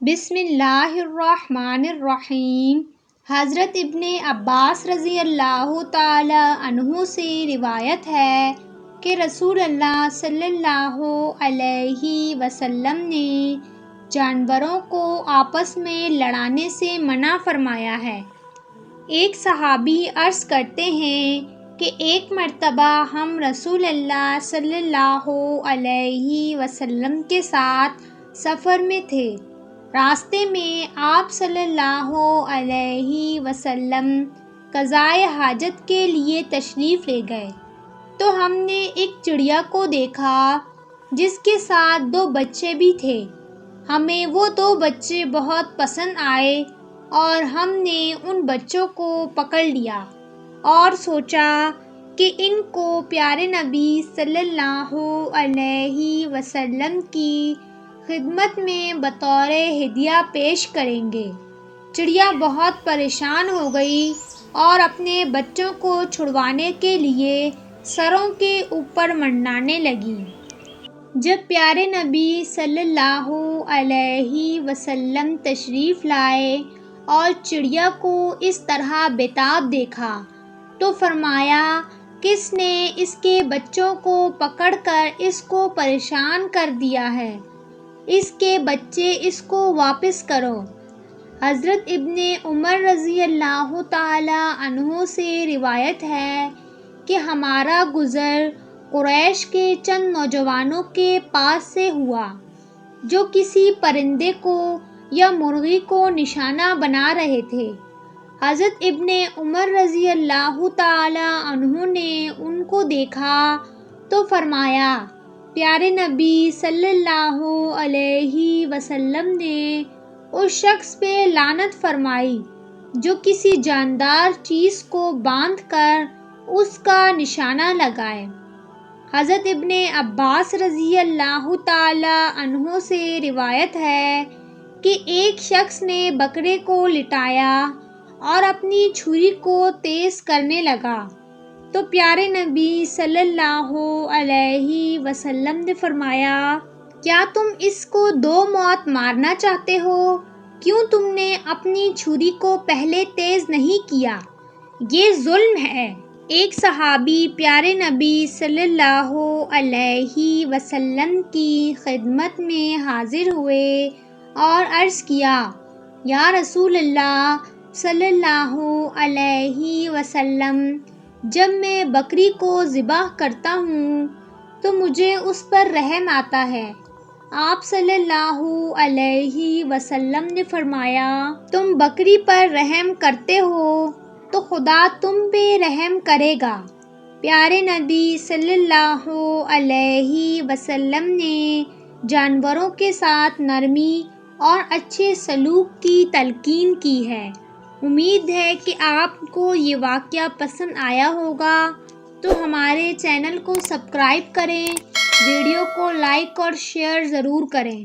بسم اللہ الرحمن الرحیم۔ حضرت ابن عباس رضی اللہ تعالی عنہ سے روایت ہے کہ رسول اللہ صلی اللہ علیہ وسلم نے جانوروں کو آپس میں لڑانے سے منع فرمایا ہے۔ ایک صحابی عرض کرتے ہیں کہ ایک مرتبہ ہم رسول اللہ صلی اللہ علیہ وسلم کے ساتھ سفر میں تھے۔ راستے میں آپ صلی اللہ علیہ وسلم قضائے حاجت کے لیے تشریف لے گئے تو ہم نے ایک چڑیا کو دیکھا جس کے ساتھ 2 بچے بھی تھے۔ ہمیں وہ 2 بچے بہت پسند آئے اور ہم نے ان بچوں کو پکڑ لیا اور سوچا کہ ان کو پیارے نبی صلی اللہ علیہ وسلم کی خدمت میں بطور ہدیہ پیش کریں گے۔ چڑیا بہت پریشان ہو گئی اور اپنے بچوں کو چھڑوانے کے لیے سروں کے اوپر منڈلانے لگی۔ جب پیارے نبی صلی اللہ علیہ وسلم تشریف لائے اور چڑیا کو اس طرح بےتاب دیکھا تو فرمایا، کس نے اس کے بچوں کو پکڑ کر اس کو پریشان کر دیا ہے؟ اس کے بچے اس کو واپس کرو۔ حضرت ابن عمر رضی اللہ تعالی عنہ سے روایت ہے کہ ہمارا گزر قریش کے چند نوجوانوں کے پاس سے ہوا جو کسی پرندے کو یا مرغی کو نشانہ بنا رہے تھے۔ حضرت ابن عمر رضی اللہ تعالی عنہ نے ان کو دیکھا تو فرمایا، پیارے نبی صلی اللہ علیہ وسلم نے اس شخص پہ لعنت فرمائی جو کسی جاندار چیز کو باندھ کر اس کا نشانہ لگائے۔ حضرت ابن عباس رضی اللہ تعالی عنہ سے روایت ہے کہ ایک شخص نے بکرے کو لٹایا اور اپنی چھری کو تیز کرنے لگا تو پیارے نبی صلی اللہ علیہ وسلم نے فرمایا، کیا تم اس کو 2 موت مارنا چاہتے ہو؟ کیوں تم نے اپنی چھری کو پہلے تیز نہیں کیا؟ یہ ظلم ہے۔ ایک صحابی پیارے نبی صلی اللہ علیہ وسلم کی خدمت میں حاضر ہوئے اور عرض کیا، یا رسول اللہ صلی اللہ علیہ وسلم، جب میں بکری کو ذبح کرتا ہوں تو مجھے اس پر رحم آتا ہے۔ آپ صلی اللہ علیہ وسلم نے فرمایا، تم بکری پر رحم کرتے ہو تو خدا تم پہ رحم کرے گا۔ پیارے نبی صلی اللہ علیہ وسلم نے جانوروں کے ساتھ نرمی اور اچھے سلوک کی تلقین کی ہے۔ امید ہے کہ آپ کو یہ واقعہ پسند آیا ہوگا، تو ہمارے چینل کو سبسکرائب کریں، ویڈیو کو لائک اور شیئر ضرور کریں۔